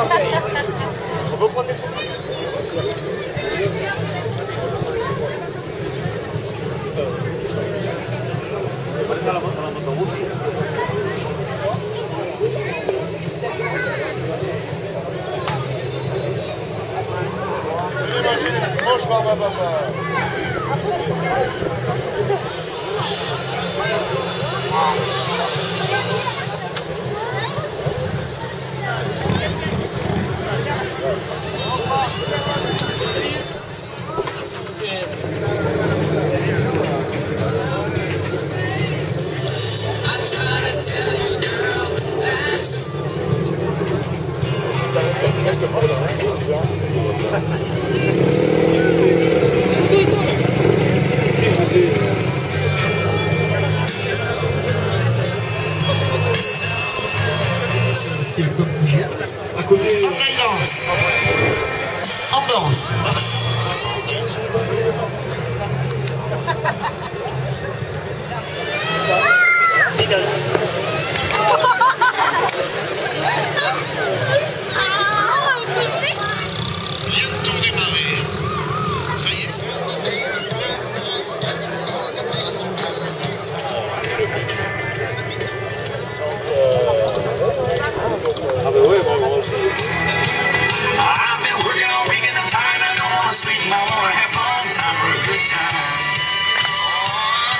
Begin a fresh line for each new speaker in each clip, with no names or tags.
merveille. On peut prendre des photos. Bonjour, papa.
C'est le top bouger. À côté.
Ambiance. Ambiance. Bientôt démarrer. Ça y est.
Ah ben ouais, moi aussi.
I've been working all weekend, I'm tired, I don't wanna sleep, I wanna have fun, time for a good time.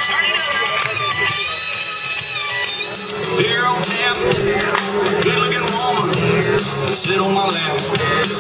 Turn it up. Beer on tap, good looking woman, sit on my lap.